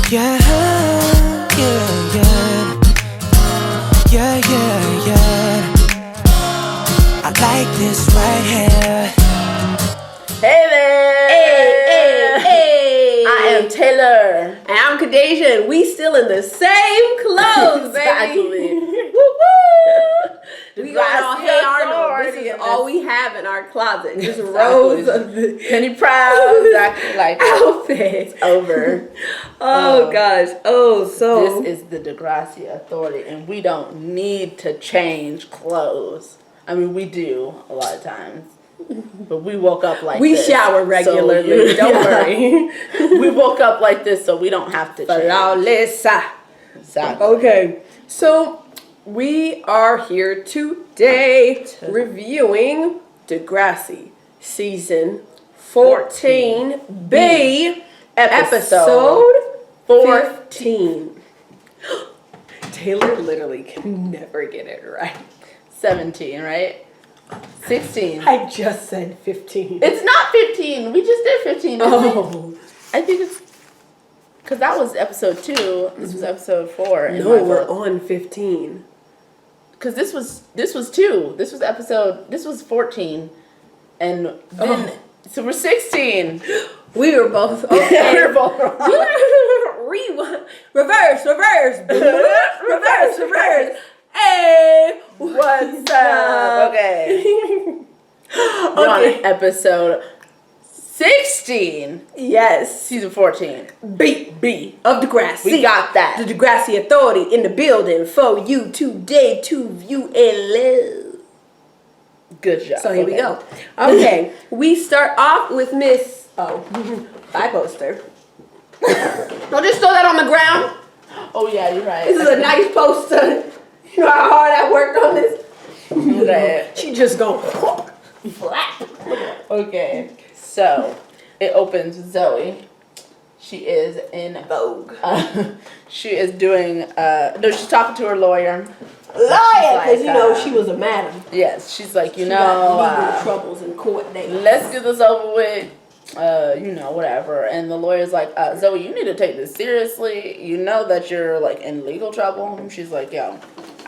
Yeah, yeah, yeah. Yeah, yeah, yeah. I like this right here. Hey there! Hey! I am Taylor. And I'm Khadijah, and we still in the same clothes, Exactly. baby. Woo-woo! We got all Hey Arnold. This is all we have in our closet. Just rows of the Penny Proud. Exactly like outfits. It's over. Oh gosh. Oh, so This is the Degrassi Authority, and we don't need to change clothes. I mean, we do a lot of times. But we woke up like we this. shower regularly. So don't worry. We woke up like this, so we don't have to change. Flawless. Exactly. Okay, so we are here today reviewing Degrassi season 14B episode 14. Taylor literally can never get it right. 17, right? 16. I just said 15. It's not 15. We just did 15. Oh. I think it's because that was episode 2. This was episode 4. No, we're on 15. Because this was 2. This was 14, and then so we're 16. We were both okay. We were both wrong. Rewind. Reverse. Hey, What's up? Okay. We're on episode 16. Yes. Season 14. B of Degrassi. We got that. The Degrassi Authority in the building for you today to view and love. Good job. So here we go. Okay, we start off with Miss. Oh, bye poster. Don't just throw that on the ground. Oh yeah, you're right. This is a nice poster. You know how hard I worked on this. Okay. She just go flat. Okay, so it opens with Zoe. She is in Vogue. she is doing. No, she's talking to her lawyer. Lawyer, because Like, she was a madam. Yes, she's like, She got legal troubles in court days. let's get this over with. Whatever. And the lawyer's like, Zoe, you need to take this seriously. You know that you're like in legal trouble. And she's like, yo,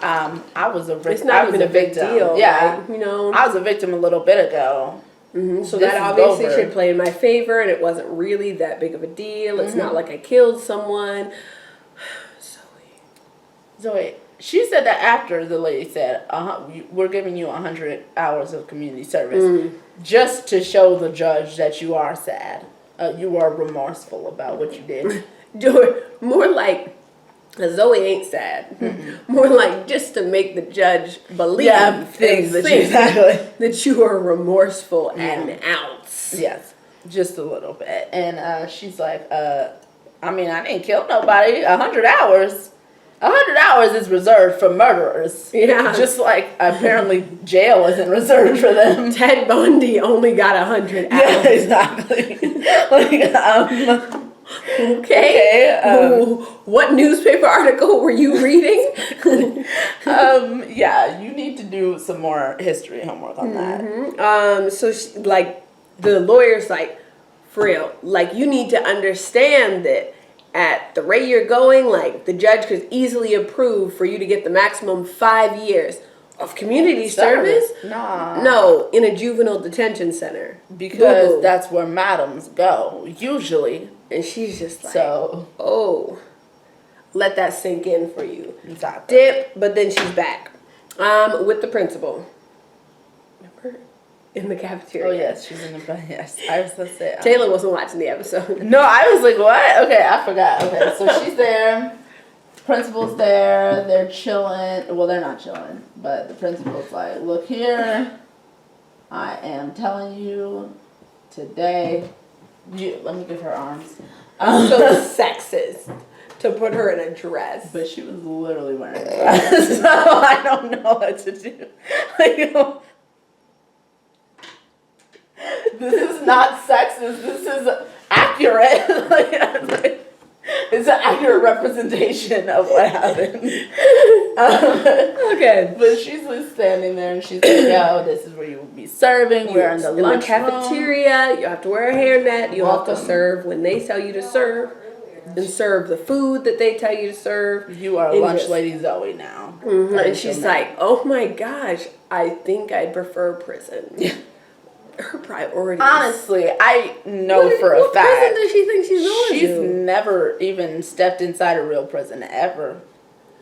I was a victim. It's not even a big deal. Yeah, like, you know. I was a victim a little bit ago. Mm-hmm. So This that is obviously over. should play in my favor, and it wasn't really that big of a deal. It's not like I killed someone. Zoe, she said that after the lady said, we're giving you 100 hours of community service just to show the judge that you are sad. You are remorseful about what you did. More like Zoe ain't sad. More like just to make the judge believe things that that you are remorseful and ounce. Yes, just a little bit. And she's like, I didn't kill nobody. 100 hours. 100 hours is reserved for murderers. Yeah. Just like apparently jail isn't reserved for them. Ted Bundy only got 100 hours. Yeah, exactly. Okay. What newspaper article were you reading? Yeah, you need to do some more history homework on that. So the lawyer's like, for real, like you need to understand that at the rate you're going, like the judge could easily approve for you to get the maximum 5 years of community service. Nah. No, in a juvenile detention center. Because Boo-boo. that's where madams go, usually. And she's just like, let that sink in for you. Exactly. Dip, but then she's back with the principal. Remember? In the cafeteria. Oh, yes, she's in the yes. I was going to say. Taylor wasn't watching the episode. No, I was like, what? Okay, I forgot. Okay, so she's there. Principal's there. They're chilling. Well, they're not chilling, but the principal's like, look here. I am telling you today. Let me give her arms. So sexist to put her in a dress. But she was literally wearing a dress, so I don't know what to do. This is not sexist. This is accurate. It's an accurate representation of what happened. Okay. But she's like standing there and she's like, yo, this is where you will be serving. We're in the lunch cafeteria. You have to wear a hairnet. You have to serve when they tell you to serve. and serve the food that they tell you to serve. You are And lunch just- lady Zoe now. And she's like, oh my gosh, I think I'd prefer prison. Her priorities. honestly, I know for a what fact. prison does she think she's going She's to? never even stepped inside a real prison ever.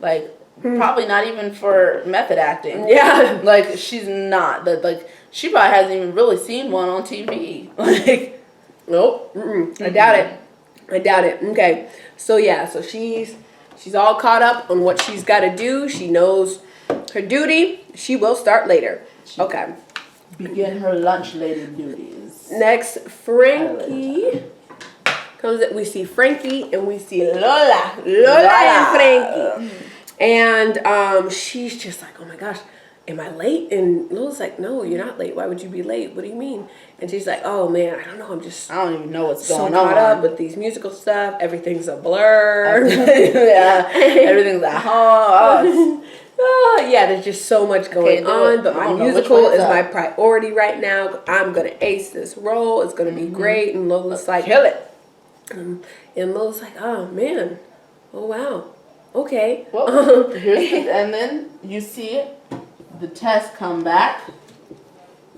Like, probably not even for method acting. Yeah. Like, she's not. Like, she probably hasn't even really seen one on TV. Like, Nope. I doubt it. I doubt it. Okay. So yeah, so she's all caught up on what she's got to do. She knows her duty. She will start later. Okay. begin her lunch lady duties. Next, Frankie comes. We see Frankie and we see Lola. Lola and Frankie. And she's just like, oh my gosh, am I late? And Lola's like, no, you're not late. Why would you be late? What do you mean? And she's like, oh man, I don't know. I'm just I don't even know what's so going caught on. up with these musical stuff. Everything's a blur. Yeah, everything's at home. Oh, yeah, there's just so much going on, but I my don't know which musical way is it's my up. priority right now. I'm gonna ace this role. It's gonna be great. And Lola's like, Kill it. and Lola's like, oh man, oh wow, okay. Well, and then you see the test come back.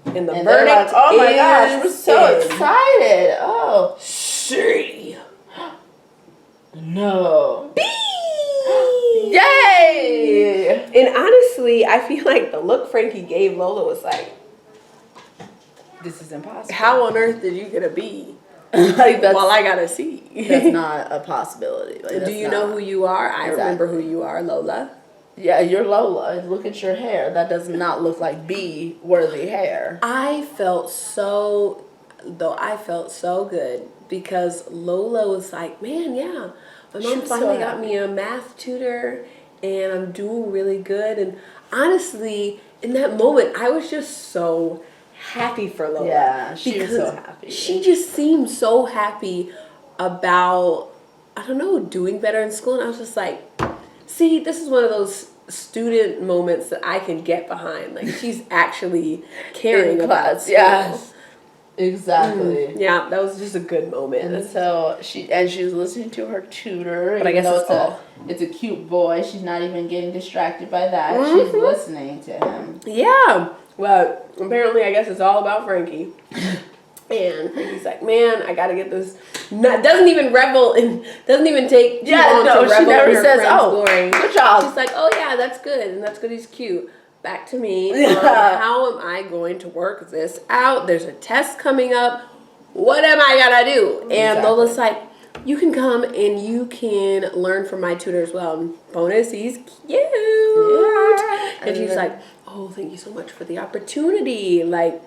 And the And they're verdict like, oh my gosh, we're so is excited. Oh, C. no. B. Yay! And honestly, I feel like the look Frankie gave Lola was like, This is impossible. how on earth did you get a B? Like, that's, Well, I got a C. that's not a possibility. Like, Do you know who you are? I remember who you are, Lola. Yeah, you're Lola. Look at your hair. That does not look like B-worthy hair. I felt so good because Lola was like, man, yeah, my She mom was so finally got happy. me a math tutor and I'm doing really good. And honestly, in that moment, I was just so happy for Lola. Yeah, she was so because happy. She just seemed so happy about, I don't know, doing better in school. And I was just like, see, this is one of those student moments that I can get behind. Like, she's actually caring In about class, school. yes. Exactly. Yeah, that was just a good moment. And so she was listening to her tutor. But I even guess though it's all- it's a cute boy. She's not even getting distracted by that. Mm-hmm. She's listening to him. Yeah. Well, apparently, I guess it's all about Frankie. And Frankie's like, man, I gotta get this. Doesn't even revel and doesn't even take too long to she revel never in her says, friend's "Oh, glory. good job." She's like, oh yeah, that's good, and that's good. He's cute. Back to me. Yeah. How am I going to work this out? There's a test coming up. What am I gonna do? And Exactly. Lola's like, you can come and you can learn from my tutor as well. And bonus, he's cute. Yeah. And she's like, oh, thank you so much for the opportunity. Like,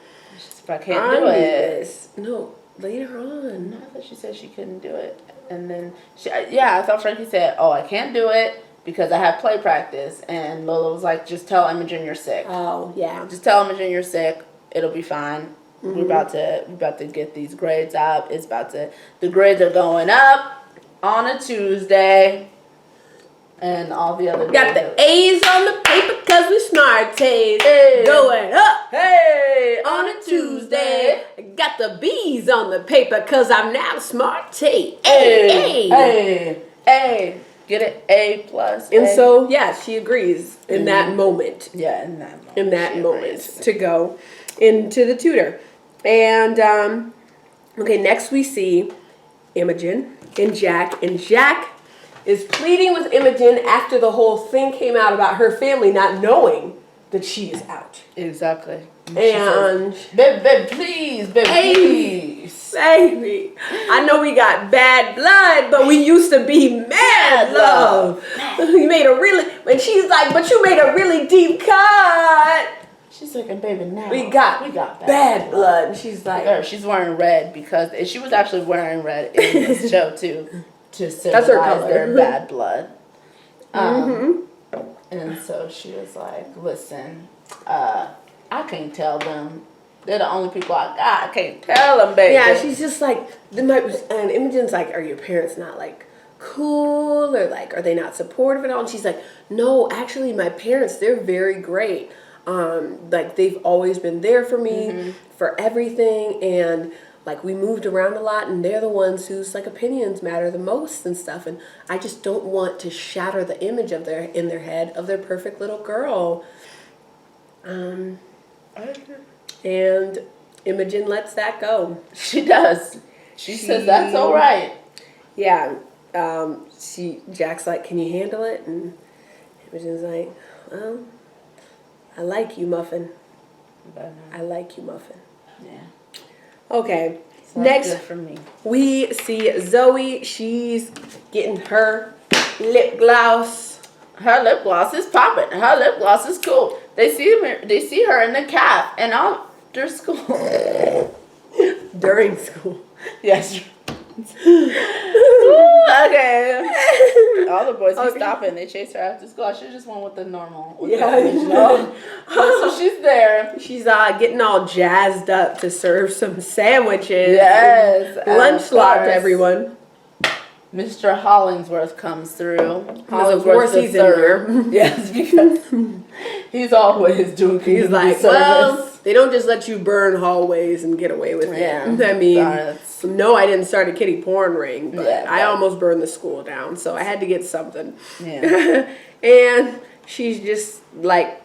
I can't do it. this. No, later on. I thought she said she couldn't do it. And then, I thought Frankie said, oh, I can't do it because I have play practice. And Lola was like, just tell Imogen you're sick. Oh, yeah. Just tell Imogen you're sick. It'll be fine. We're about to get these grades up. The grades are going up on a Tuesday. And all the other Got days the A's on the paper because we smart tays. Hey. Going up Hey, on a Tuesday. Got the B's on the paper because I'm now smart tay. Hey, Hey. hey, hey. Get it? A plus. And A. so, yeah, she agrees in that moment. Yeah, in that moment. In that she moment agrees. to go into the tutor. And, okay, next we see Imogen and Jack. And Jack is pleading with Imogen after the whole thing came out about her family not knowing that she is out. Exactly. And Baby, please, baby, please. baby, I know we got bad blood, but we used to be mad love. You made a really, and she's like, but you made a really deep cut. She's like, and baby, now We got bad blood. And she's like, She's wearing red because she was actually wearing red in this show too, to That's her symbolize color. their bad blood. And so she was like, listen, I can't tell them. They're the only people I got. I can't tell them, baby. yeah, she's just like, and Imogen's like, are your parents not like cool or like, are they not supportive at all? And she's like, no, actually my parents, they're very great. Like they've always been there for me for everything. And like we moved around a lot, and they're the ones whose like opinions matter the most and stuff. And I just don't want to shatter the image of in their head of their perfect little girl. And Imogen lets that go. She does. She says that's all right. Yeah. Jack's like, can you handle it? And Imogen's like, well, I like you, Muffin. I like you, Muffin. Yeah. Okay. So Next, good for me. we see Zoe. She's getting her lip gloss. Her lip gloss is popping. Her lip gloss is cool. They see her in the caf and after school. During school. Yes. Okay. All the boys be stopping. They chase her after school. I should just went with the normal. So she's there. She's getting all jazzed up to serve some sandwiches. Yes. Lunch lot to everyone. Mr. Hollingsworth comes through. Because of course he's in there. Yes, because he's always doing He's like, well, they don't just let you burn hallways and get away with it. I mean, no, I didn't start a kiddie porn ring, but I almost burned the school down, so I had to get something. Yeah. And she's just like,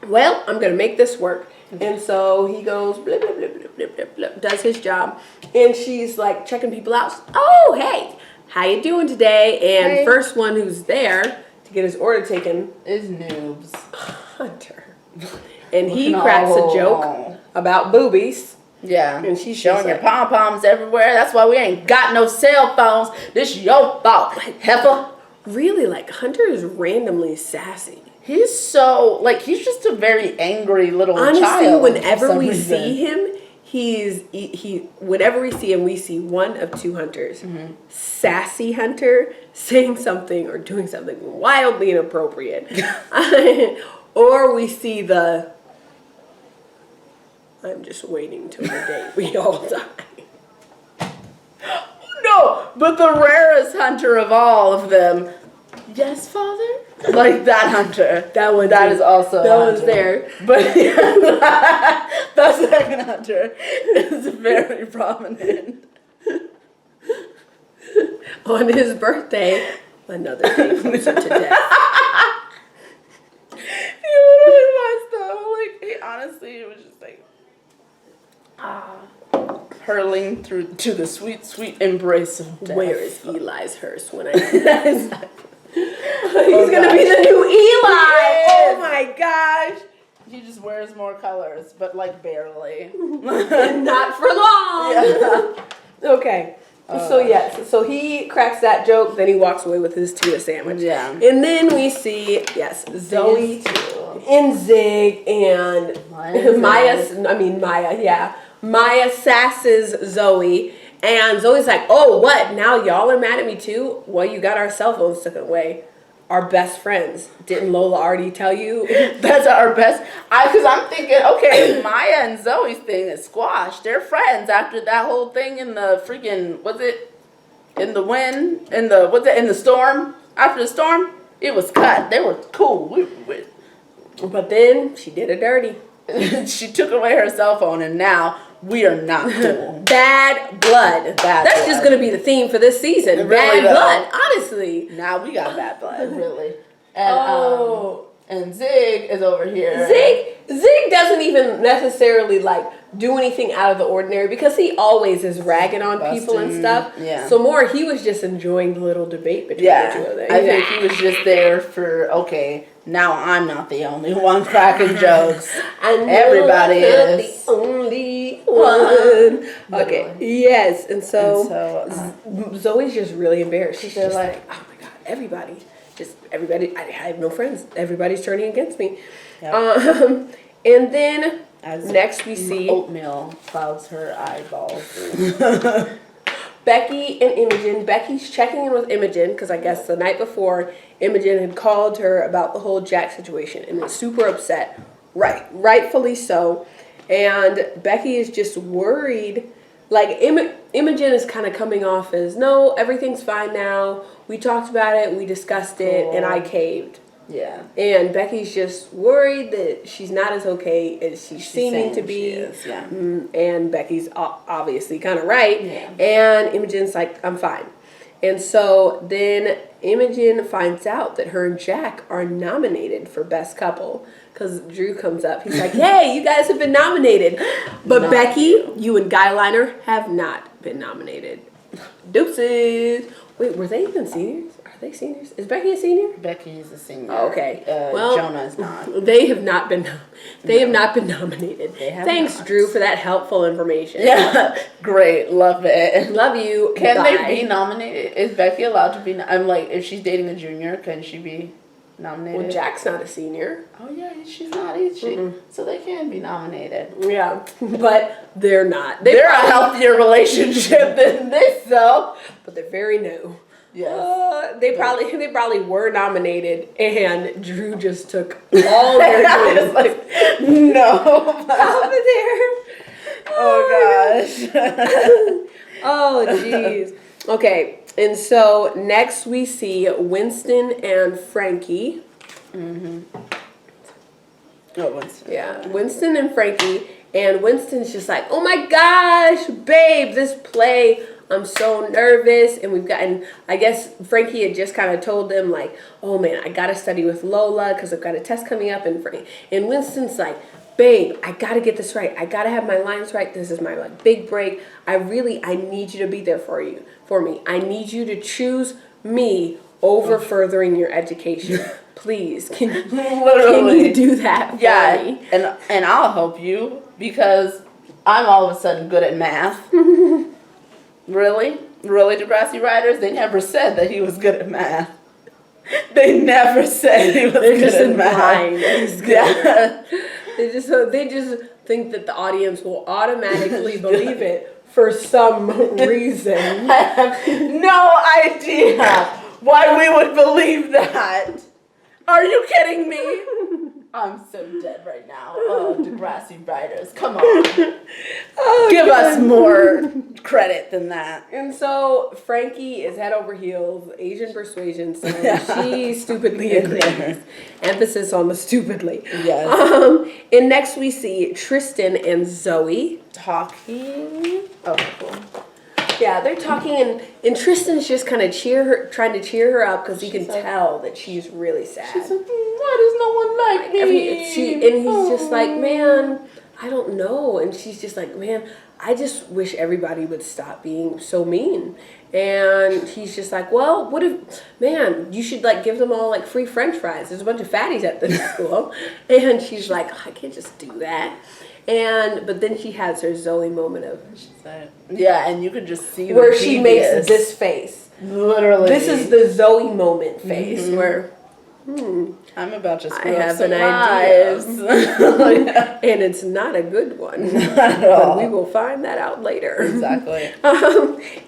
well, I'm going to make this work. And so he goes, blip, blip, blip, blip, blip, blip, blip, does his job. And she's like checking people out. Oh, hey, how you doing today? And first one who's there to get his order taken is Noobs. Hunter. And he cracks a joke about boobies. Yeah. And she's showing your pom-poms everywhere. That's why we ain't got no cell phones. This your fault, heifer. Really, like, Hunter is randomly sassy. He's so, like, he's just a very angry little child. Honestly, whenever we see him, whenever we see him, we see one of two Hunters. Mm-hmm. Sassy Hunter saying something or doing something wildly inappropriate. Or we see I'm just waiting till the day we all die. No, but the rarest Hunter of all of them. Yes, father? Like that Hunter. That is also that one's there. But yeah, the second Hunter is very prominent. On his birthday, another thing comes to death. He literally was though. Like, he honestly, it was just like hurling through to the sweet, sweet embrace of death. Where is Eli's hearse when I do that? He's gonna be the new Eli! Oh my gosh! He just wears more colors, but like barely. Not for long! Yeah. Okay. So he cracks that joke, then he walks away with his tuna sandwich. Yeah. And then we see, Zoe and Zig and Maya sasses Zoe. And Zoe's like, oh, what? Now y'all are mad at me too? Well, you got our cell phones taken away. Our best friends. Didn't Lola already tell you? That's our best. Because I'm thinking, okay, Maya and Zoe's thing is squashed. They're friends after that whole thing in the freaking, in the wind? In the storm? After the storm? It was cut. They were cool. But then she did it dirty. She took away her cell phone and now we are not cool. Bad blood. That's just going to be the theme for this season. Really bad blood, honestly. Now we got bad blood, really. And, and Zig is over here. Zig doesn't even necessarily do anything out of the ordinary because he always is ragging on people and stuff. Yeah. So more, he was just enjoying the little debate between the two of them. I think he was just there for, okay, now I'm not the only one cracking jokes. Everybody is. The only one. Okay. Yes. And so Zoe's just really embarrassed. She's just like, oh my God, everybody. I have no friends. Everybody's turning against me. Yep. And then next we see oatmeal clouds her eyeballs. Becky and Imogen. Becky's checking in with Imogen because I guess the night before Imogen had called her about the whole Jack situation and was super upset. Rightfully so. And Becky is just worried. Imogen is kind of coming off as, no, everything's fine now. We talked about it, we discussed it, and I caved. Yeah. And Becky's just worried that she's not as okay as she's seeming to saying be. she is, yeah. And Becky's obviously kind of right. Yeah. And Imogen's like, I'm fine. And so then Imogen finds out that her and Jack are nominated for Best Couple. Because Drew comes up. He's like, hey, you guys have been nominated. But Not Becky, you and Guyliner have not been nominated. Deuces. Wait, were they even seniors? Are they seniors? Is Becky a senior? Becky is a senior. Oh, okay. Well, Jonah is not. They have not been. They have not been nominated. They have Thanks, not. Drew, for that helpful information. Yeah. Great. Love it. Love you. Can Bye. they be nominated? Is Becky allowed to be? I'm like, if she's dating a junior, can she be nominated? Well, Jack's not a senior. Oh yeah, she's not, is she? So they can be nominated. Yeah, but they're not. They're a healthier relationship than this, though. but they're very new. Yes. They probably were nominated, and Drew just took all their It's names like, no. out of there. Oh gosh. Oh, jeez. Okay, and so next we see Winston and Frankie. Oh, Winston. Yeah, Winston and Frankie. And Winston's just like, oh my gosh, babe, this play, I'm so nervous. And I guess Frankie had just kind of told them, like, oh man, I got to study with Lola because I've got a test coming up. And Winston's like, babe, I got to get this right. I got to have my lines right. This is my big break. I need you to be there for me. I need you to choose me over furthering your education. Please, can you do that for me? And I'll help you because I'm all of a sudden good at math. Really, Degrassi writers? They never said that he was good at math. They never said he was good at math. He's good. Yeah. They just think that the audience will automatically believe it for some reason. I have no idea why we would believe that. Are you kidding me? I'm so dead right now. Oh, Degrassi writers, come on. Give us more credit than that. And so Frankie is head over heels, Asian persuasion, so she stupidly agrees. Emphasis on the stupidly. Yes. And next we see Tristan and Zoe Talking. Oh, cool. Yeah, they're talking, and Tristan's just kind of trying to cheer her up because he can tell that she's really sad. She's like, why does no one like me? And he's just like, man, I don't know. And she's just like, man, I just wish everybody would stop being so mean. And he's just like, well, what if, man, you should give them all free French fries. There's a bunch of fatties at this school. And she's like, I can't just do that. But then she has her Zoe moment of, yeah, and you could just see where she makes this face. Literally, this is the Zoe moment face where I'm about to screw I up have some an idea, lives. and it's not a good one. Not at all. But we will find that out later. Exactly.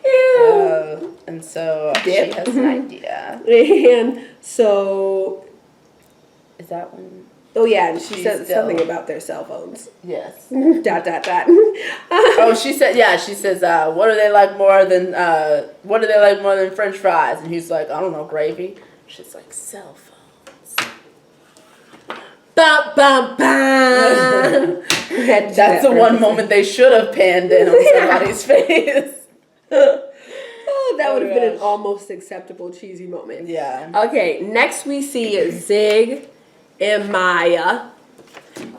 Ew. And so Dip. she has an idea. And so, Is that one? oh yeah, and she She's said still- something about their cell phones. Yes. ... Oh, she says, what do they like more than French fries? And he's like, I don't know, gravy. She's like, cell phones. Bum, bum, bum. That's the one moment they should have panned in on somebody's face. Oh, that would have been an gosh. almost acceptable cheesy moment. Yeah. Okay, next we see Zig and Maya.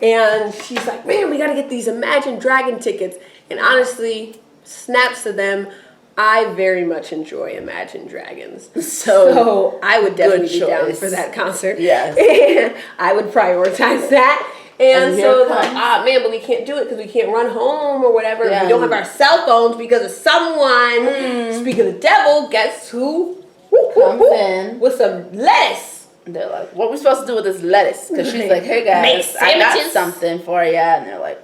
And she's like, man, we got to get these Imagine Dragon tickets. And honestly, snaps to them, I very much enjoy Imagine Dragons. So I would definitely be down choice. for that concert. Yes. And I would prioritize that. And And so here they're like, comes- man, but we can't do it because we can't run home or whatever. Yeah. We don't have our cell phones because of someone. Speak of the devil, guess who? Comes in. With some lettuce. They're like, what are we supposed to do with this lettuce? Because she's like, hey Make guys, I got sandwiches. something for you. And they're like,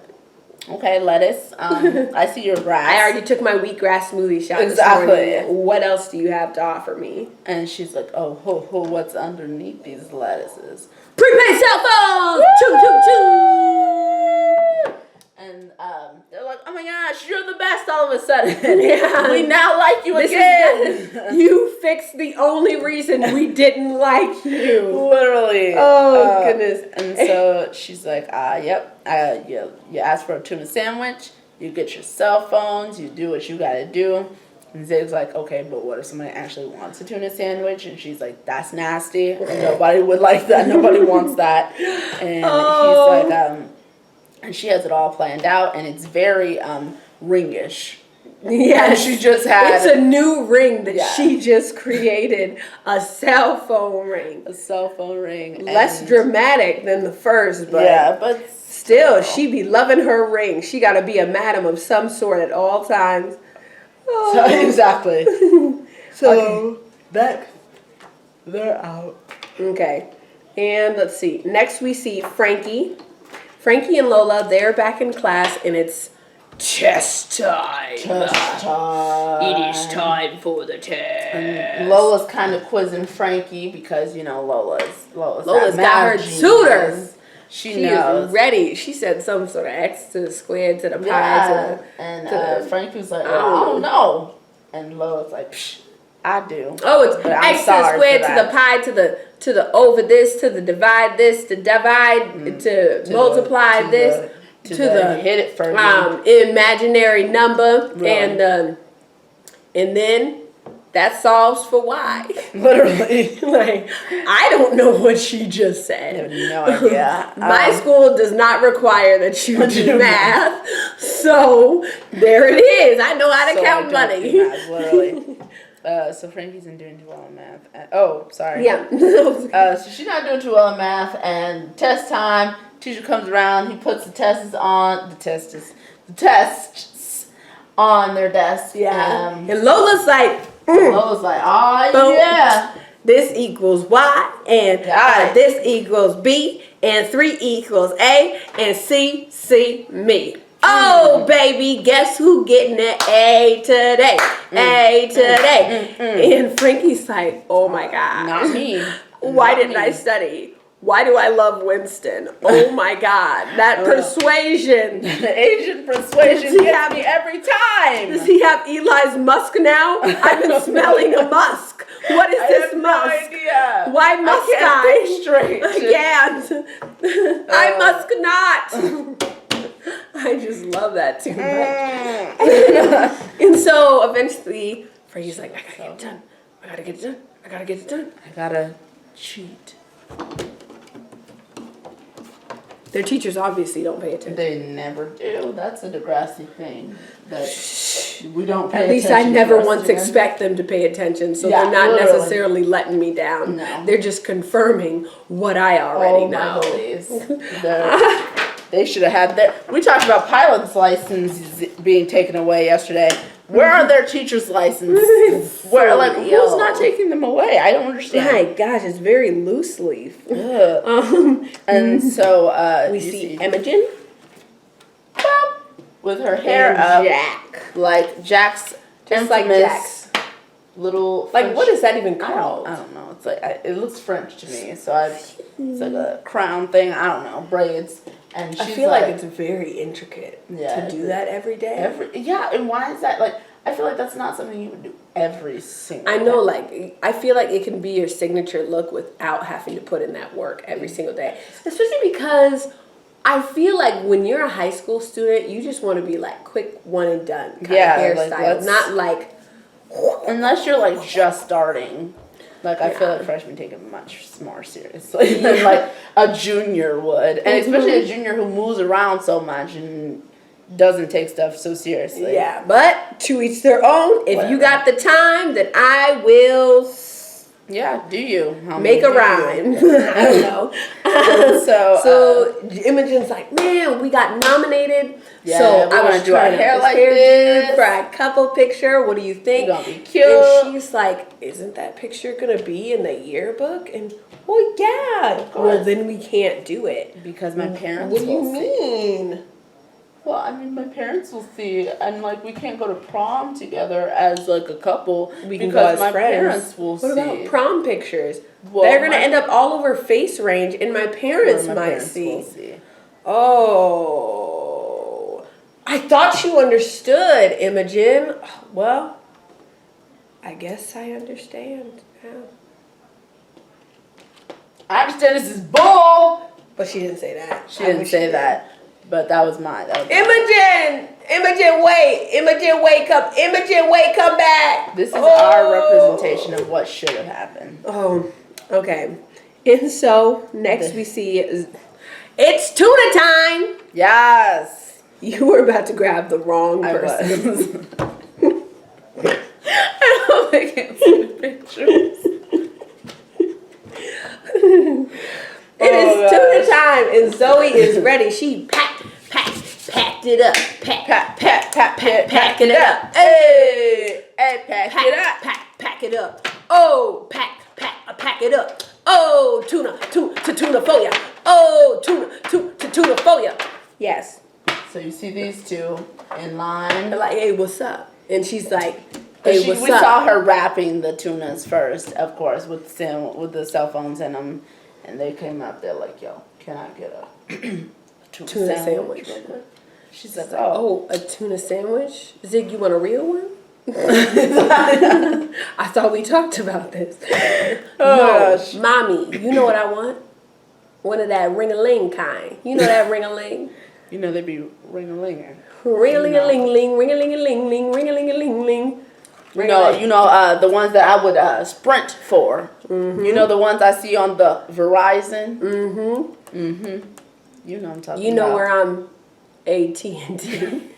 okay, lettuce. I see your grass. I already took my wheatgrass smoothie shot Exactly. this morning. What else do you have to offer me? And she's like, oh, what's underneath these lettuces? Prepaid cell phones! Choo, choo, choo! And they're like, oh my gosh, you're the best all of a sudden. Yeah. We now like you This again. is you fixed the only reason we didn't like you. Literally. Oh, goodness. And so she's like, yep. You ask for a tuna sandwich. You get your cell phones. You do what you got to do. And Zig's like, okay, but what if somebody actually wants a tuna sandwich? And she's like, that's nasty. Nobody would like that. Nobody wants that. And he's like, and she has it all planned out, and it's very ringish. Yeah, she just had. It's a new ring that she just created. A cell phone ring. A cell phone ring. Less dramatic than the first, but yeah, but still, she be loving her ring. She got to be a madam of some sort at all times. Oh. So, exactly. So they're out. Okay, and let's see. Next, we see Frankie. Frankie and Lola. They're back in class, and it's test time. Test time. It is time for the test. And Lola's kind of quizzing Frankie because Lola's got her tutors. She knows. Is ready. She said some sort of X to the square to the pi and Frankie's like, well, I don't know. And Lola's like, psh, I do. Oh, it's X to the square to the pi to the over this to the divide this to divide to multiply this to the hit it for me. Imaginary number and then that solves for y. Literally. Like, I don't know what she just said. I have no idea. My school does not require that you do math. So there it is. I know how to count money. Math, literally. So Frankie's not doing too well in math. Sorry. Yeah. So she's not doing too well in math, and test time. Teacher comes around. He puts the tests on their desk. Yeah. And Lola's like. Lola's like, oh, yeah. This equals Y, and this equals B, and 3 equals A, and C, me. Oh, baby, guess who getting an A today? A today. And Frankie's like, oh, my God. Not me. Why didn't I study? Why do I love Winston? Oh my God, that persuasion. The Asian persuasion gets me every time. Does he have Eli's musk now? I've been smelling a musk. What is this musk? I have no idea. Why must I? Think straight. I can't. I must not. I just love that too much. And so eventually, Frankie's like, I gotta get it done. I gotta get it done. I gotta get it done. I gotta cheat. Their teachers obviously don't pay attention. They never do. That's a Degrassi thing. That we don't pay attention. At least I never once expect them to pay attention, so they're not necessarily letting me down. No. They're just confirming what I already know. They should have had their... We talked about pilot's licenses being taken away yesterday. Where are their teacher's licenses? Where, who's not taking them away? I don't understand. My gosh, it's very loose leaf. And so we see Imogen with her hair up, Jack, like Jack's, just like Jack's little. Like French, what is that even called? I don't know. It's like it looks French to me. So it's like a crown thing. I don't know, braids. And she's I feel like it's very intricate to do that every day. And why is that? Like, I feel like that's not something you would do every single I know, day. I feel like it can be your signature look without having to put in that work every single day. Especially because I feel like when you're a high school student, you just want to be like quick one and done kind of hairstyle. Not like... Unless you're like just starting. Like, I feel like freshmen take it much more seriously than like a junior would. And especially a junior who moves around so much and doesn't take stuff so seriously. Yeah, but to each their own. If you got the time, then I will... Yeah, do you? Make a rhyme. I don't know. So Imogen's like, man, we got nominated. Yeah, so I want to do our hair like this for a couple picture. What do you think? It's gonna be cute. And she's like, isn't that picture gonna be in the yearbook? And well, yeah. Well, then we can't do it because my parents. What do you mean? Well, I mean, my parents will see, and like we can't go to prom together as like a couple because my parents will see. What about prom pictures? Well, they're gonna end up all over face range, and my parents might see. Oh, I thought you understood, Imogen. Well, I guess I understand now. I understand this is bull. But she didn't say that. She didn't say that. But that was mine. Imogen, wait, come back. This is our representation of what should have happened. Oh, okay. And so next we see it's tuna time. Yes. You were about to grab the wrong person. I don't think I can see the pictures. It is tuna time, and Zoe is ready. She packed it up. Pack it up. Hey, pack it up. Pack it up. Oh, pack it up. Oh, tuna for ya. Oh, tuna for ya. Yes. So you see these two in line. They're like, hey, what's up? And she's like, hey, what's up? We saw her wrapping the tunas first, of course, with the cell phones in them. And they came up there like, yo, can I get a tuna sandwich? She's like, oh, a tuna sandwich? Zig, you want a real one? I thought we talked about this. No, gosh. Mommy, you know what I want? One of that ring-a-ling kind. You know that ring-a-ling? You know they be ring-a-linging. Ring-a-ling-a-ling, ring-a-ling-a-ling-ling, ring-a-ling-a-ling-ling. You know, the ones that I would sprint for. Mm-hmm. You know the ones I see on the Verizon. Mm-hmm. Mm-hmm. You know what I'm talking about. You know where I'm AT&T.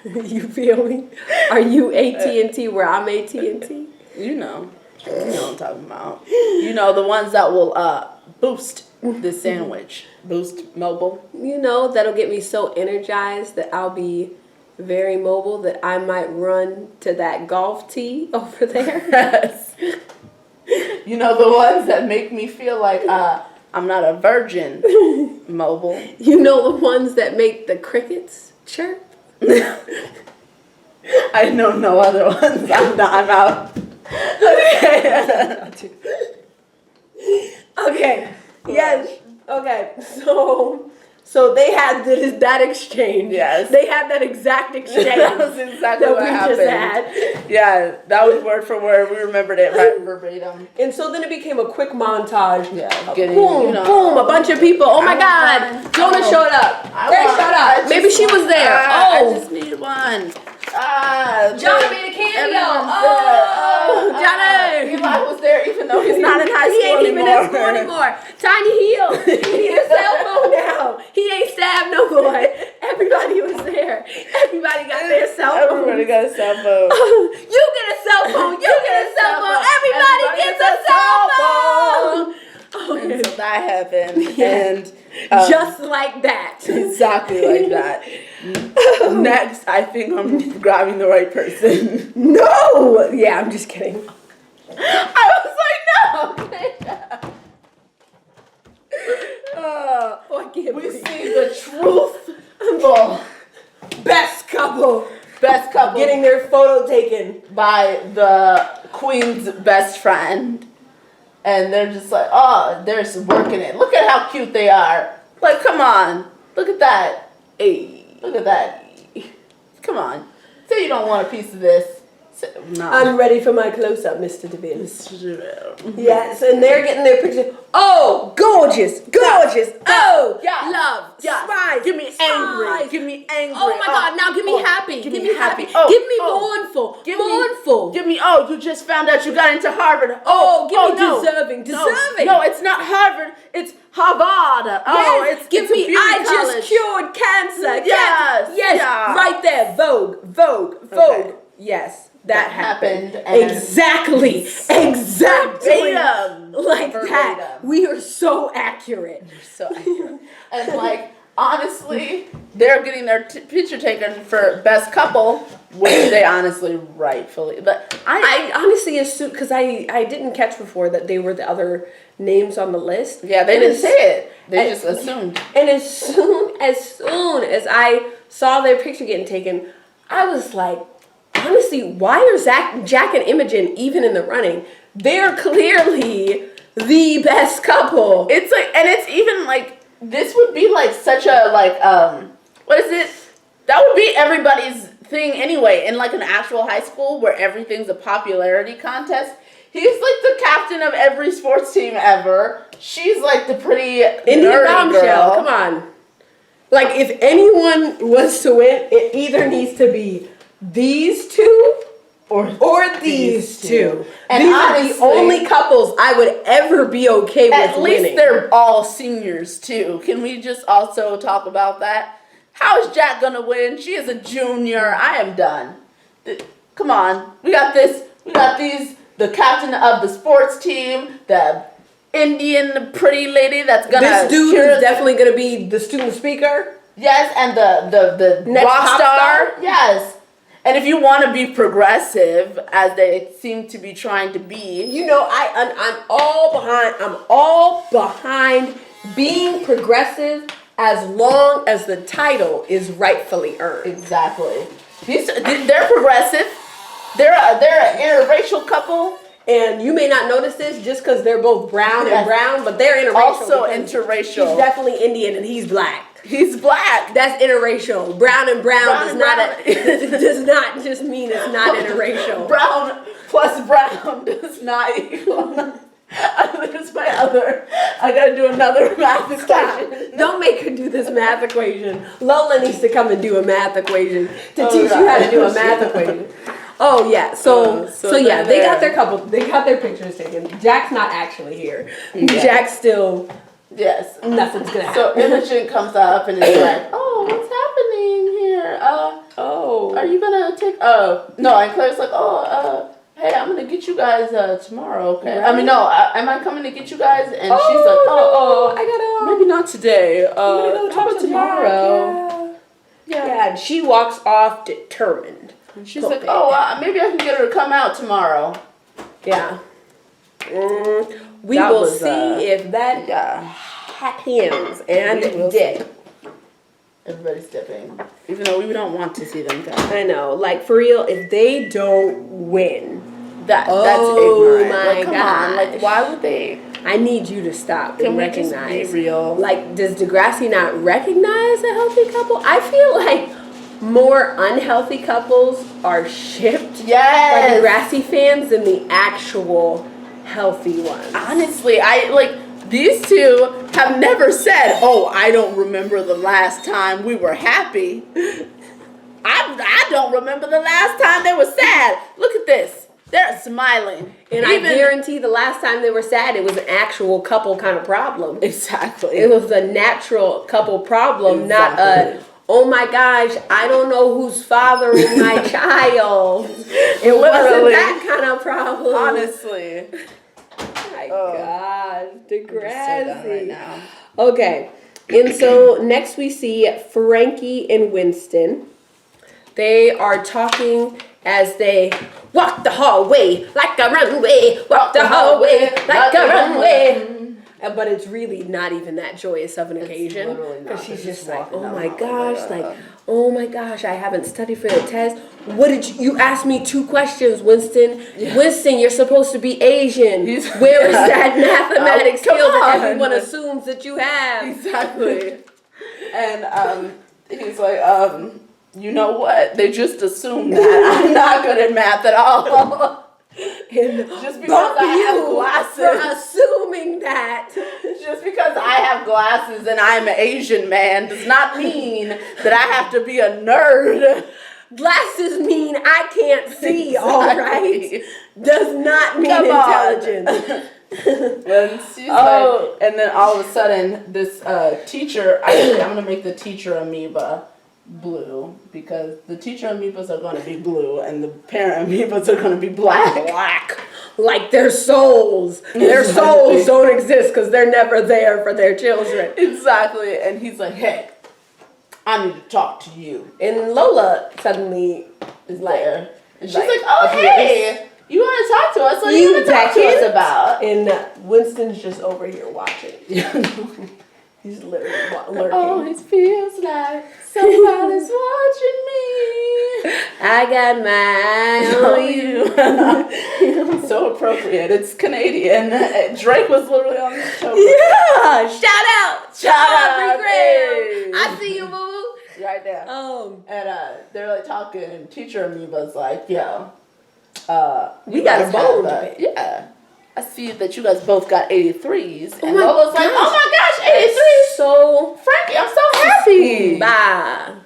You feel me? Are you AT&T where I'm AT&T? You know what I'm talking about. You know the ones that will boost the sandwich, boost mobile. You know that'll get me so energized that I'll be very mobile that I might run to that golf tee over there. Yes. You know the ones that make me feel like I'm not a virgin mobile. You know the ones that make the crickets chirp? I know no other ones. I'm out. Okay. Yes. Okay. So they had that exchange. Yes. They had that exact exchange. That was exactly what happened. Just had. Yeah, that was word for word. We remembered it right verbatim. And so then it became a quick montage. Yeah. Boom, a bunch of people. Oh my God. Jonah showed up. Grace showed up. Maybe she was there. I just need one. Johnny made a cameo. Johnny. Eli was there even though he's not in high school He ain't even in school anymore. Tiny heel. He needs a cell phone now. He ain't stabbed no boy. Everybody was there. Everybody got their cell phone. Everybody got a cell phone. You get a cell phone. You get a cell phone. Everybody gets a cell phone. And so that happened. Yeah. And just like that. Exactly like that. Next, I think I'm grabbing the right person. No! Yeah, I'm just kidding. I was like, no. I can't We breathe. see the truthful Best couple getting getting their photo taken by the queen's best friend. And they're just like, oh, they're just working it. Look at how cute they are. Like, come on. Look at that. Hey, look at that. Come on. Say you don't want a piece of this. No. I'm ready for my close-up, Mr. DeVille. Yes, and they're getting their picture. Oh, gorgeous. Oh, yeah. Love. Yeah. Spice. Give me angry. Spice. Give me angry. Oh my God! Now give me happy. Give me happy. Oh, give me oh. mournful. Give mournful. Me, give me. Oh, you just found out you got into Harvard. Oh, give me no. deserving. Deserving. No, it's not Harvard. It's Harvard. Oh, Yes, give me. I just cured cancer. Yes. Yes. Yeah. Right there. Vogue. Okay. Yes. That happened. and Exactly. Verbatim. Like Verbatim. that. We are so accurate. So accurate. And like, honestly, they're getting their picture taken for best couple, which they honestly rightfully. But I honestly assumed, because I didn't catch before that they were the other names on the list. yeah, they didn't say it. They just assumed. And as soon as I saw their picture getting taken, I was like, honestly, why are Jack and Imogen even in the running? They're clearly the best couple. It's like, and it's even like, this would be like such a like, what is it? That would be everybody's thing anyway. In like an actual high school where everything's a popularity contest, he's like the captain of every sports team ever. She's like the pretty Indian nerdy bombshell. girl. Come on. Like, if anyone was to win, it either needs to be these two or these two. And these honestly, are the only couples I would ever be okay with at least winning. they're all seniors too. Can we just also talk about that? How is Jack gonna win? She is a junior. I am done. Come on, we got this. We got these. The captain of the sports team, the Indian pretty lady that's gonna. This dude is definitely gonna be the student speaker. Yes, and the Next rock pop star. star? Yes. And if you want to be progressive, as they seem to be trying to be, You know, I'm all behind being progressive as long as the title is rightfully earned. exactly. They're progressive. They're an interracial couple. And you may not notice this just because they're both brown Yes. and brown, but they're interracial. Also because interracial. He's definitely Indian and he's black. He's black. That's interracial. Brown and brown, Brown does and not brown. does not just mean it's not interracial. Brown plus brown does not equal. There's my other. I gotta do another math equation. Don't make her do this math equation. Lola needs to come and do a math equation to Oh, teach you how to do a gosh. math equation. Oh yeah, so yeah, they're they got there. their couple, they got their pictures taken. Jack's not actually here. Yeah. Jack's still Yes. nothing's gonna happen. So Imogen comes up and is like, "Oh, what's happening here? Oh, Are you gonna take? No." And Claire's like, "Hey, I'm gonna get you guys tomorrow. Okay? Right. I mean, no. Am I coming to get you guys?" And she's like, I gotta maybe not today. I'm gonna go How talk about to tomorrow? Jack. Yeah, and she walks off determined. And she's like, "Oh, maybe I can get her to come out tomorrow." Yeah. We That will was, see if that Yeah. happens and We will did. Everybody's dipping, even though we don't want to see them dip. I know, like for real, if they don't win, That's Oh ignorant. my Like, come on. Like, gosh. why would they? I need you to stop Can and we just recognize. be real? Like, does Degrassi not recognize a healthy couple? I feel like more unhealthy couples are shipped by Yes. Degrassi fans than the actual healthy ones. Honestly, these two have never said, "Oh, I don't remember the last time we were happy." I don't remember the last time they were sad. Look at this. They're smiling. And I guarantee the last time they were sad, it was an actual couple kind of problem. Exactly. It was a natural couple problem, not Exactly. a, oh my gosh, I don't know who's fathering my child. It wasn't Literally. that kind of problem. Honestly. My Oh. gosh, I'm just so done Degrassi. right now. Okay, and so next we see Frankie and Winston. They are talking as they walk the hallway like a runway, walk the hallway like a runway. But it's really not even that joyous of an occasion. literally not. Because she's They're just just like, walking oh down my the hallway, gosh, like, oh my gosh, I haven't studied for the test. What did you asked me 2 questions, Winston? Yeah. Winston, you're supposed to be Asian. Where is that mathematics Oh, come skill that on. everyone assumes that you have? Exactly. And he's like, you know what? They just assume that I'm not good at math at all. And Just because I have for glasses. assuming that. Just because I have glasses and I'm an Asian man does not mean that I have to be a nerd. Glasses mean I can't see, all right? Exactly. Does not mean Come on. intelligence. And she's like, and then all of a sudden, this teacher, I'm going to make the teacher amoeba blue because the teacher amoebas are going to be blue and the parent amoebas are going to be black. Black. Like their souls. Their souls don't exist because they're never there for their children. Exactly. And he's like, hey, I need to talk to you. And Lola suddenly is like, There. And she's like, like, oh, appears. hey, you want to talk to us? What do you You want to talk to us decadent. about? and Winston's just over here watching. He's literally lurking. Oh, it feels like somebody's watching me. I got my eye on you. So appropriate. It's Canadian. Drake was literally on the show. Yeah! Shout out! Shout out, Aubrey Graham! hey. I see you, boo. right there. And they're like talking, and teacher Amoeba's like, yo, we got a bone to pick. Yeah. I see that you guys both got 83s. And my Lola's like, oh my gosh, 83s. So Frankie, I'm so happy. bye.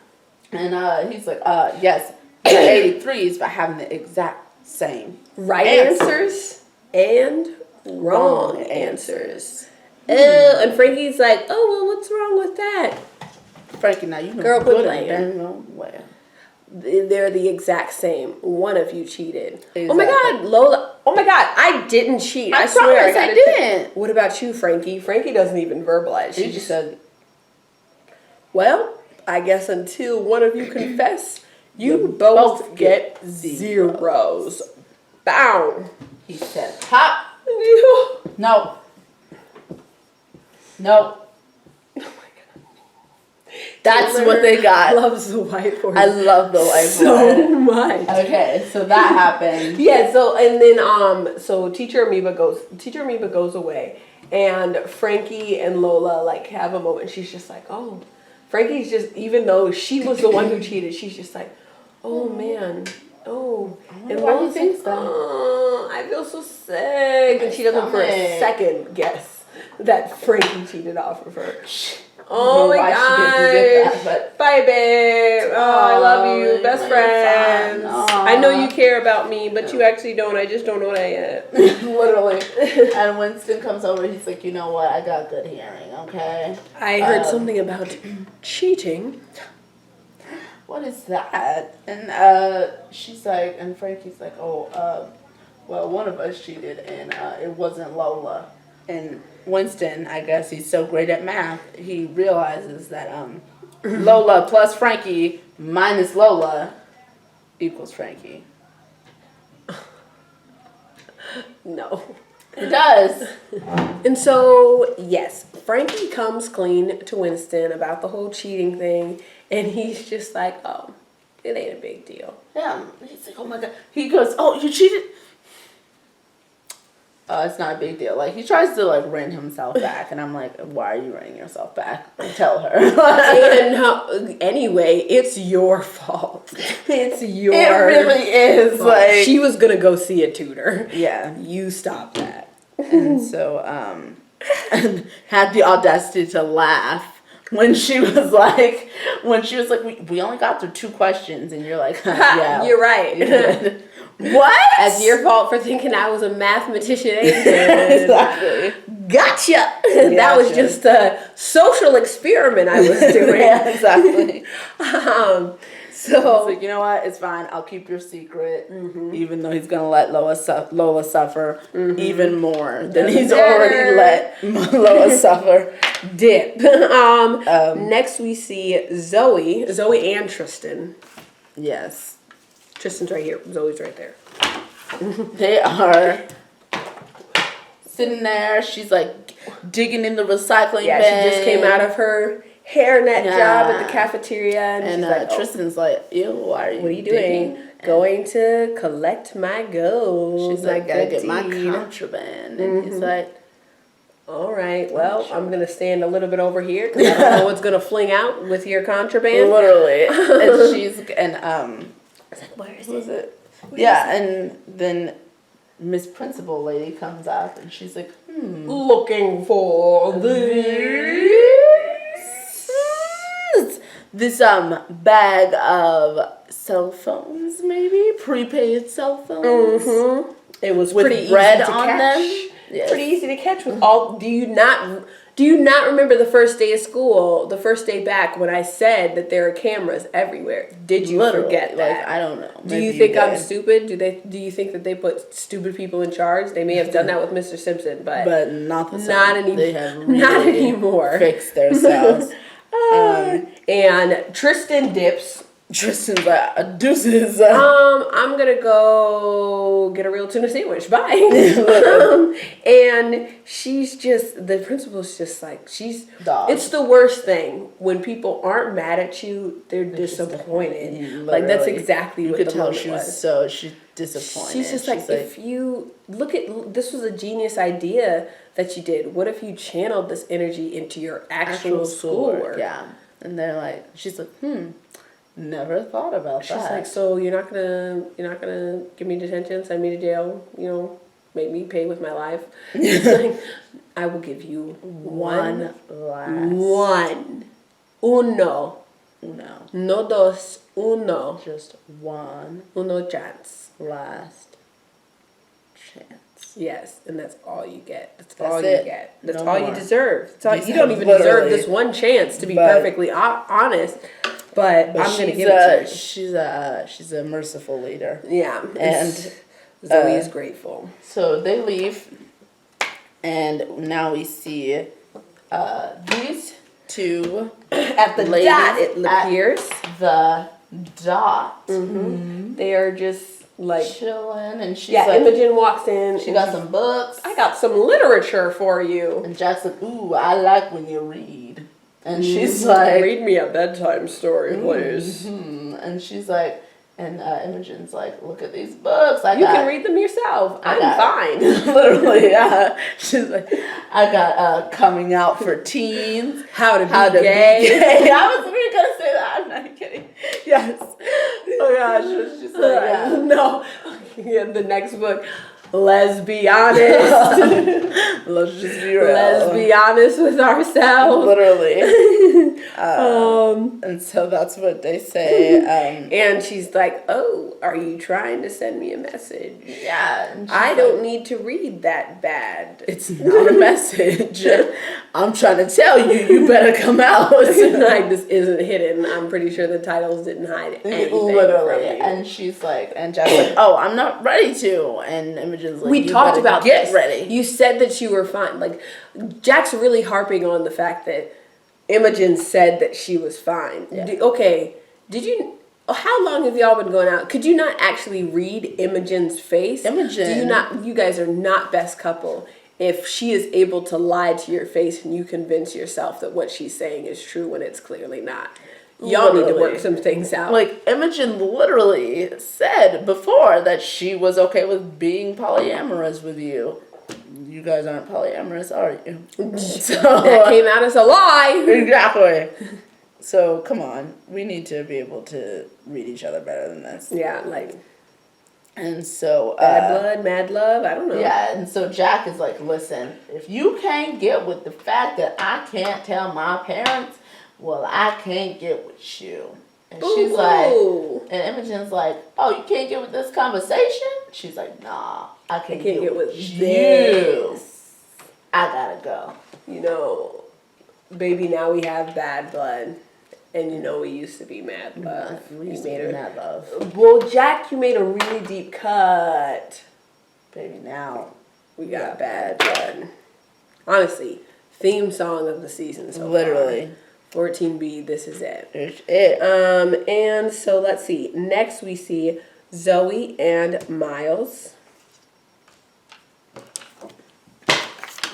And he's like, yes, 83s, but having the exact same Right answers and wrong answers. And Frankie's like, oh, well, what's wrong with that? Frankie, now you know Girl, quit good playing. and damn well. They're the exact same. One of you cheated. Exactly. Oh my God, Lola. Oh my God, I didn't cheat. I swear I didn't. What about you, Frankie? Frankie doesn't even verbalize. She just said, well, I guess until one of you confess, you both get zeros. Bow. he said, pop. No. No. That's Taylor what they got. Loves the whiteboard. I love the whiteboard. so much. Okay, so that happened. Yeah, so and then so Teacher Amoeba goes away, and Frankie and Lola like have a moment. She's just like, oh, Frankie's just, even though she was the one who cheated, she's just like, oh man, oh. And why Lola he thinks thinks, that. oh, I feel so sick, and she doesn't for a stomach. second guess that Frankie cheated off of her. Oh my why she god! didn't get that, but Bye, babe. Oh, I love you, best you're friends. fine. I know you care about me, but you actually don't. I just don't know what I am. literally. And Winston comes over. He's like, you know what? I got good hearing. Okay. I heard something about cheating. What is that? And she's like, and Frankie's like, oh, well, one of us cheated, and it wasn't Lola. And Winston, I guess he's so great at math, he realizes that Lola plus Frankie minus Lola equals Frankie. No. It does. And so, yes, Frankie comes clean to Winston about the whole cheating thing, and he's just like, oh, it ain't a big deal. Yeah. He's like, oh my God. He goes, oh, you cheated? It's not a big deal. Like, he tries to, like, rein himself back, and I'm like, why are you reining yourself back? Tell her. And anyway, it's your fault. It's your It really is. fault. Like, She was gonna go see a tutor. yeah. You stop that. And so, had the audacity to laugh when she was like, we only got through 2 questions, and you're like, yeah, You're right. you did. What? That's your fault for thinking I was a mathematician. Exactly. Gotcha. That was just a social experiment I was doing. Yeah, exactly. So, He's like, you know what? It's fine. I'll keep your secret, even though he's gonna let Lola suffer even more than he's already let Lola suffer. dip. Next we see Zoe and Tristan. Yes, Tristan's right here. Zoe's right there. they are sitting there. She's like digging in the recycling bin. She just came out of her hairnet job at the cafeteria, and she's like, Tristan's like, ew, why are you what are you digging? doing? Going to collect my gold. She's like, gotta get my deed. contraband. And he's like, All right, well, I'm going to stand a little bit over here because I don't know what's going to fling out with your contraband. literally. And she's, and, It's like, where is what was it? it? Yeah, and then Miss Principal lady comes up and she's like, Looking for this bag of cell phones, maybe prepaid cell phones. It was With pretty bread easy to on catch. them? Yes. Pretty easy to catch with all. Do you not remember the first day of school, the first day back when I said that there are cameras everywhere? Did you forget that? Like, I don't know. Do you think I'm stupid? Do you think that they put stupid people in charge? They may have done that with Mr. Simpson, but not the same. not anymore. They have really Not anymore. fixed themselves. And Tristan dips. Tristan's like, deuces. I'm gonna go get a real tuna sandwich. Bye. And the principal's just like, Dog. it's the worst thing when people aren't mad at you, they're disappointed. Like, that's exactly what the moment was. She's disappointed. She's just like, if you this was a genius idea that you did. What if you channeled this energy into your actual schoolwork? Yeah. And they're like, she's like, never thought about She's that. like, so you're not gonna give me detention, send me to jail, make me pay with my life. It's like, I will give you one last. One. Uno. No. No dos. Uno. Just one Uno chance. last chance. Yes, and that's all you get. That's That's all it. you get. That's No all more. you deserve. That's all, you don't even Literally. deserve this one chance, to be But- perfectly honest. But I'm gonna give it to you. She's a merciful leader. Yeah, And Zoe is grateful. so they leave, and now we see these two At the ladies dot, it at appears. the dot They are just like, chilling, and she's yeah. like, Imogen walks in. she and got she's, some books. I got some literature for you. And Jack's like, ooh, I like when you read. And she's like, read me a bedtime story, please. and she's like, and Imogen's like, look at these books. You can read them yourself. I'm fine. Literally, yeah. She's like, I got coming out for teens. How to be gay. I was really gonna say that. I'm not kidding. Yes. Oh gosh. She's like, yeah. No. Yeah, the next book. Let's be honest. Let's just be real. Let's be honest with ourselves. Literally. And so that's what they say. And she's like, "Oh, are you trying to send me a message? Yeah. And she's I like, don't need to read that bad. It's not a message. I'm trying to tell you, you better come out. Like, this isn't hidden. I'm pretty sure the titles didn't hide anything. Literally. From you. And she's like, and Jack's like, oh, I'm not ready to. And Imogen's like, We you talked better about get this. ready. You said that you were fine. Like, Jack's really harping on the fact that Imogen said that she was fine. Yeah. Did you? How long have y'all been going out? Could you not actually read Imogen's face? Imogen. Do you not? You guys are not best couple if she is able to lie to your face and you convince yourself that what she's saying is true when it's clearly not. Y'all need to Literally. work some things out. Like, Imogen literally said before that she was okay with being polyamorous with you. You guys aren't polyamorous, are you? So that came out as a lie. exactly. So come on, we need to be able to read each other better than this. Yeah, like And so bad blood, mad love. I don't know. yeah, and so Jack is like, listen, if you can't get with the fact that I can't tell my parents, well, I can't get with you. And she's like, and Imogen's like, oh, you can't get with this conversation? She's like, nah, I can't get with you. this. I gotta go. You know, baby, now we have bad blood. And you know we used to be mad love. We used to be mad love. Well, Jack, you made a really deep cut. Baby, now We got bad blood. Honestly, theme song of the season so literally. far. 14B, this is it. It's it. And so let's see. Next we see Zoe and Miles.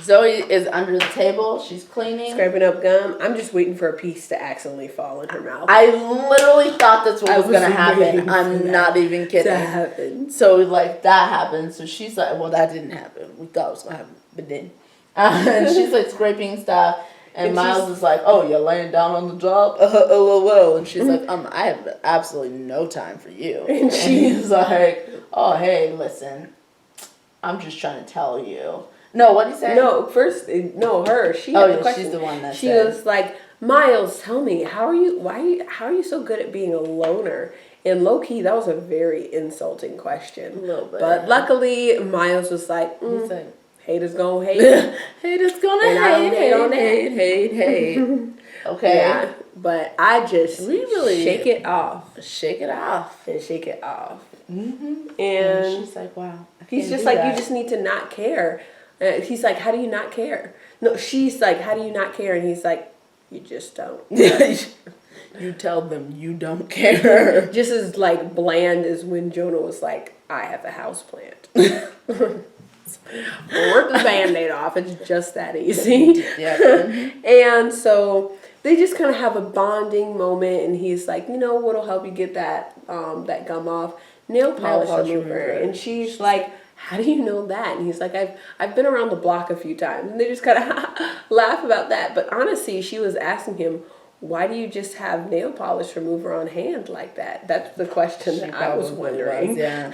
Zoe is under the table. She's cleaning. Scraping up gum. I'm just waiting for a piece to accidentally fall in her mouth. I literally thought that's what I was was gonna waiting happen. for I'm that not even kidding. That happens. So like that happened. So she's like, well, that didn't happen. We thought it was gonna happen, but didn't. And she's like scraping stuff, and And Miles she's- is like, oh, you're laying down on the job. LOL. And she's like, I have absolutely no time for you. And she's like, oh, hey, listen, I'm just trying to tell you. No, what did he say? No, first, no, her. She Oh, had the yeah, question. she's the one that She said. was like, Miles, tell me, how are you so good at being a loner? And low key, that was a very insulting question. A little bit. But luckily, Miles was like, He's like, haters gonna hate. haters gonna And I don't hate on that. hate. Okay. Yeah, but I just We really- shake it off Shake it off. and shake it off. Mm-hmm. And she's like, wow. I he's can't just do like, that. you just need to not care. He's like, how do you not care? No, she's like, how do you not care? And he's like, you just don't. You tell them you don't care. Just as like bland as when Jonah was like, I have a house plant. Rip the Band-Aid off. It's just that easy. Yeah. And so they just kind of have a bonding moment, and he's like, you know what'll help you get that that gum off? Nail polish remover. And she's like, how do you know that? And he's like, I've been around the block a few times. And they just kind of laugh about that. But honestly, she was asking him, why do you just have nail polish remover on hand like that? That's the question that I was probably wondering. was, yeah.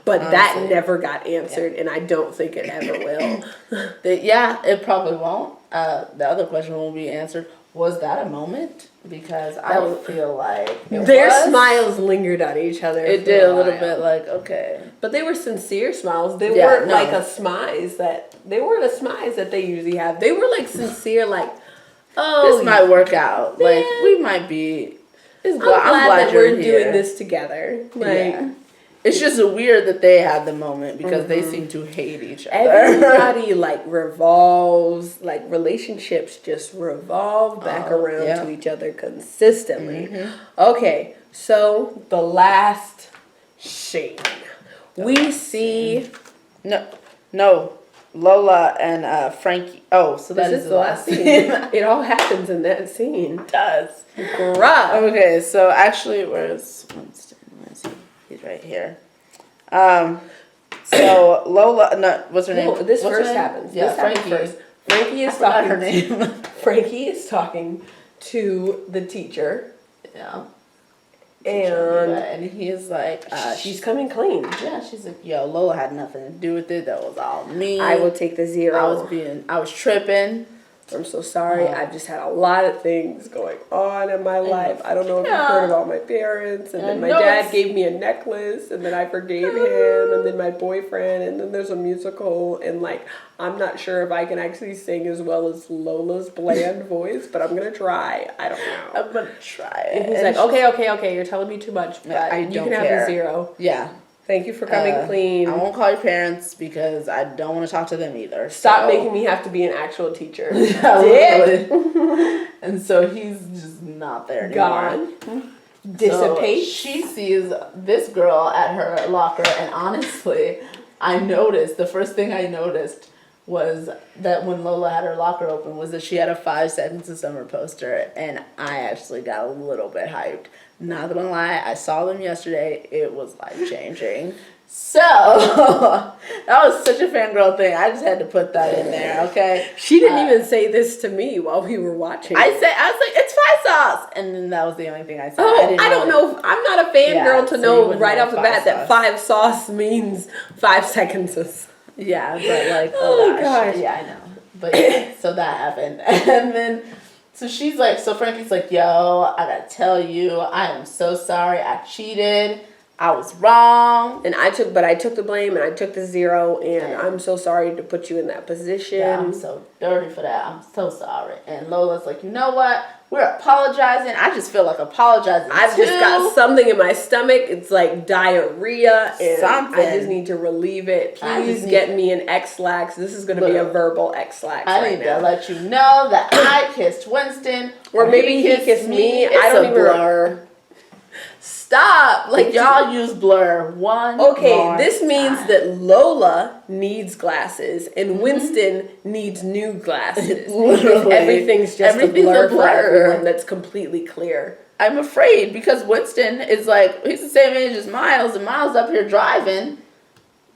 But that Honestly. never got answered, and I don't think it ever will. Yeah, it probably won't. The other question won't be answered. Was that a moment? Because I feel like Their smiles lingered on each other. It did a little bit like, okay. But they were sincere smiles. They weren't like a smize that they usually have. They were like sincere, like, oh, this might work out. Man. Like, we might be. I'm glad that you're we're here. doing this together. Like, yeah. It's just weird that they had the moment because they seem to hate each other. Everybody revolves, relationships just revolve back around to each other consistently. Okay, so the last scene. We see No, Lola and Frankie. Oh, so that is the last scene. It all happens in that scene. It does. Bruh. Okay, so actually, where's Winston? Where's he? He's right here. So Lola, no, what's her name? No, this what's first her name? happens. Yeah, This happens Frankie. first. Frankie is Forgot talking. her name. Frankie is talking to the teacher, Yeah. and he is like, she's coming clean. yeah, she's like, yo, Lola had nothing to do with it. That was all me. I will take the 0. I was tripping. I'm so sorry. I've just had a lot of things going on in my life. I don't know if you've heard about my parents. And then my dad gave me a necklace, and then I forgave him, and then my boyfriend, and then there's a musical, and I'm not sure if I can actually sing as well as Lola's bland voice, but I'm gonna try. I don't know. I'm gonna try it. And he's like, okay, you're telling me too much, but you don't can have care. the 0. Yeah. Thank you for coming clean. I won't call your parents because I don't want to talk to them either. Stop making me have to be an actual teacher. Literally. And so he's just not there anymore. Gone. Dissipate. So she sees this girl at her locker, and honestly, the first thing I noticed was that when Lola had her locker open was that she had a 5 Seconds of Summer poster, and I actually got a little bit hyped. Not gonna lie, I saw them yesterday. It was life-changing. So, that was such a fangirl thing. I just had to put that in there, okay? She didn't even say this to me while we were watching. I was like, it's 5 sauce! And then that was the only thing I said. Oh, I don't know. I'm not a fangirl to know right off the bat that 5 sauce means 5 seconds of... Yeah, but oh gosh. Yeah, I know. But yeah, so that happened. And then, so Frankie's like, yo, I gotta tell you, I am so sorry. I cheated. I was wrong. And I took the blame, and I took the 0, and I'm so sorry to put you in that position. Yeah, I'm so dirty for that. I'm so sorry. And Lola's like, you know what? We're apologizing. I just feel like apologizing. I've just got something in my stomach. It's like diarrhea, and Something. I just need to relieve it. Please get me an X-Lax. This is going to be a verbal X-Lax I need to let you know that I kissed Winston, or maybe he kissed me. I don't even blur. Stop! Y'all use blur one. Okay, this means that Lola needs glasses and Winston needs new glasses. If everything's just a blur for everyone that's completely clear. I'm afraid because Winston is he's the same age as Miles, and Miles up here driving.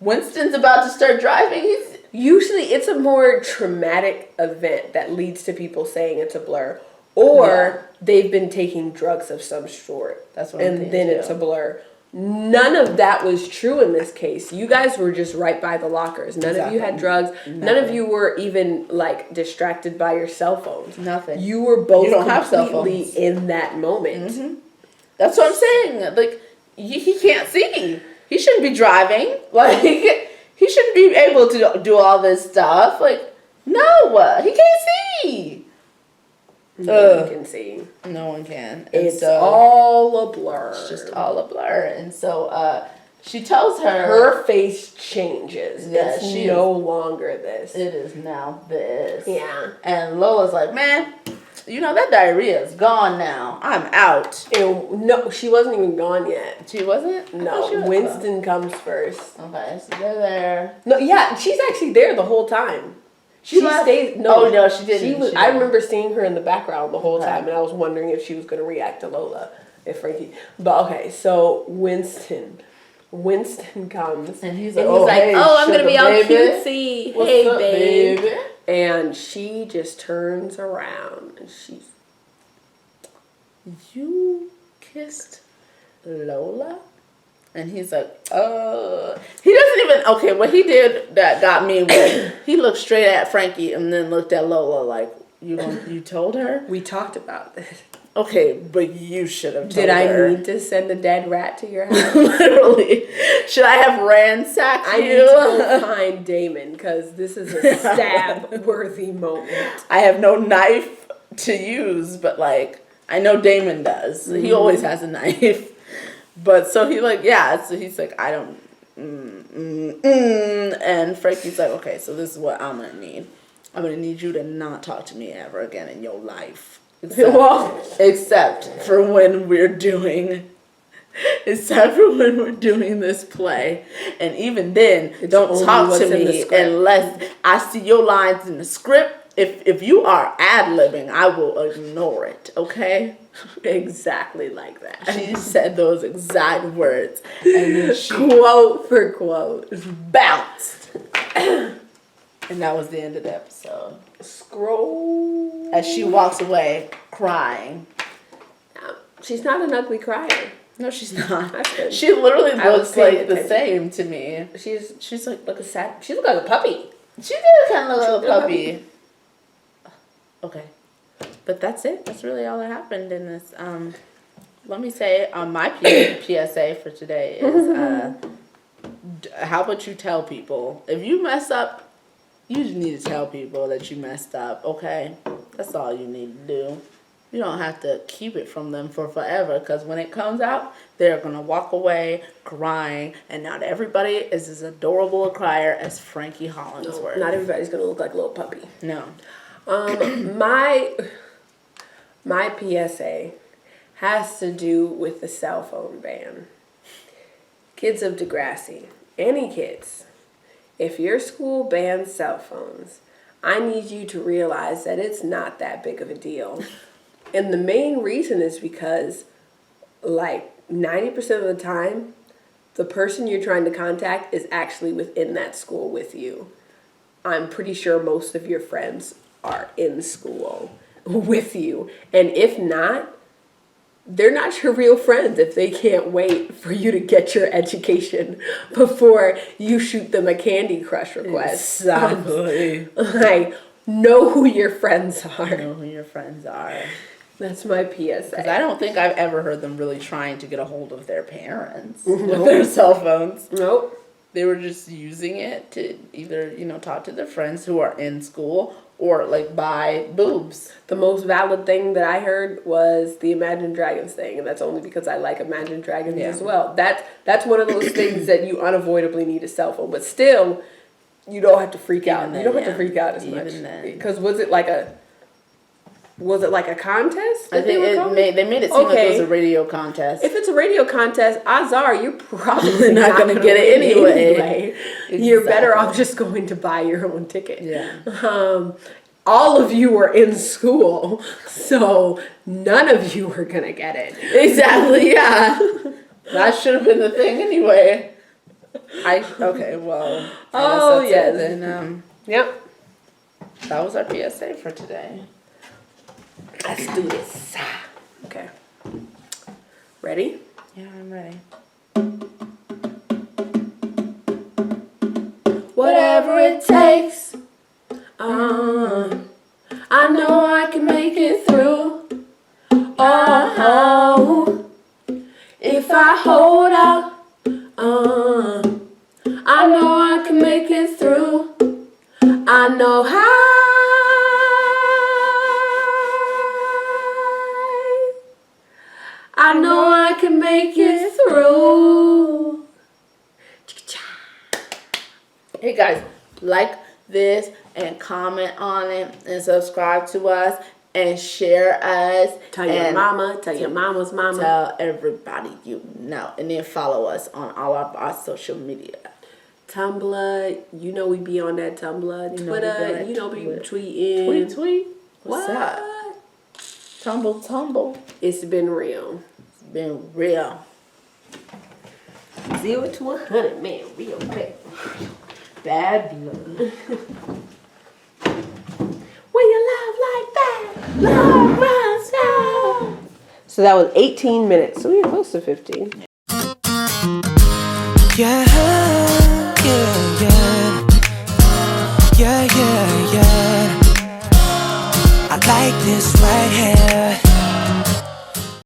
Winston's about to start driving. Usually it's a more traumatic event that leads to people saying it's a blur. Or they've been taking drugs of some sort. That's what I'm thinking, and then it's a blur. None of that was true in this case. You guys were just right by the lockers. None of you had drugs. Nothing. None of you were even distracted by your cell phones. Nothing. You were both completely in that moment. Mm-hmm. That's what I'm saying. He can't see. He shouldn't be driving. He shouldn't be able to do all this stuff. No, he can't see. No one can see. No one can. It's all a blur. It's just all a blur. And so she tells her face changes. Yeah, it's no longer this. It is now this. Yeah. And Lola's like, man, that diarrhea is gone now. I'm out. No, she wasn't even gone yet. She wasn't? No, Winston comes first. Okay, so they're there. No, yeah, she's actually there the whole time. She stays. No, oh no, she didn't. I remember seeing her in the background the whole time, and I was wondering if she was going to react to Lola, if Frankie. But okay, so Winston comes, and he's like, I'm going to be all cutesy. What's hey, up, babe. baby? And she just turns around, and she's you kissed Lola? And he's like, he doesn't even, okay, what he did that got me was he looked straight at Frankie and then looked at Lola like, you told her? We talked about this. Okay, but you should have told Did her. I need to send a dead rat to your house? Literally. Should I have ransacked you? I need to go find Damon because this is a stab-worthy moment. I have no knife to use, but like, I know Damon does. He always has a knife. But so he like, yeah, so he's like, I don't, and Frankie's like, okay, so this is what I'm going to need. I'm going to need you to not talk to me ever again in your life. Except for when we're doing this play. And even then, don't talk to me unless I see your lines in the script. If you are ad-libbing, I will ignore it, okay? Exactly like that. She said those exact words. And then she Quote for quote. bounced. And that was the end of the episode. Scroll. As she walks away crying. She's not an ugly crier. No, she's not. That's good. She literally I was looks like paying the attention. same to me. She's like a sad. She looks like a puppy. She did kind of look like a puppy. Okay. But that's it. That's really all that happened in this. Let me say, my PSA for today is, how about you tell people, if you mess up, you just need to tell people that you messed up, okay? That's all you need to do. You don't have to keep it from them for forever, because when it comes out, they're going to walk away crying, and not everybody is as adorable a crier as Frankie Hollingsworth. No, not everybody's going to look like a little puppy. No. My PSA has to do with the cell phone ban. Kids of Degrassi, any kids, if your school bans cell phones, I need you to realize that it's not that big of a deal. And the main reason is because, like, 90% of the time, the person you're trying to contact is actually within that school with you. I'm pretty sure most of your friends are in school with you. And if not, they're not your real friends if they can't wait for you to get your education before you shoot them a Candy Crush request. Exactly. Like, know who your friends are. Know who your friends are. That's my PSA. Because I don't think I've ever heard them really trying to get a hold of their parents with their cell phones. Nope. They were just using it to either, talk to their friends who are in school or, like, buy boobs. The most valid thing that I heard was the Imagine Dragons thing, and that's only because I like Imagine Dragons as well. That's one of those things that you unavoidably need a cell phone, but still, you don't have to freak out. You don't have to freak out as much. Because was it like a contest? I think they made it seem like it was a radio contest. If it's a radio contest, odds are you're probably not going to get it anyway. Exactly. You're better off just going to buy your own ticket. Yeah. All of you were in school, so none of you were going to get it. Exactly, yeah. That should have been the thing anyway. Okay, well. Oh, yes. Then, Yep. that was our PSA for today. Let's do this. Okay. Ready? Yeah, I'm ready. Whatever it takes. I know I can make it through. Oh, if I hold out. I know I can make it through. I know how. I know I can make it through. Hey guys, like this and comment on it and subscribe to us and share us. Tell your mama, tell your mama's mama. Tell everybody you know. And then follow us on all of our social media. Tumblr, we be on that Tumblr. Twitter, we tweeting. Tweet. What's that? Tumble. It's been real. It's been real. 0 to 100, man, real quick. Bad blood. When you love like that, love runs out. So that was 18 minutes. So we were close to 15. Yeah, yeah, yeah. Yeah, yeah, yeah. I like this right here.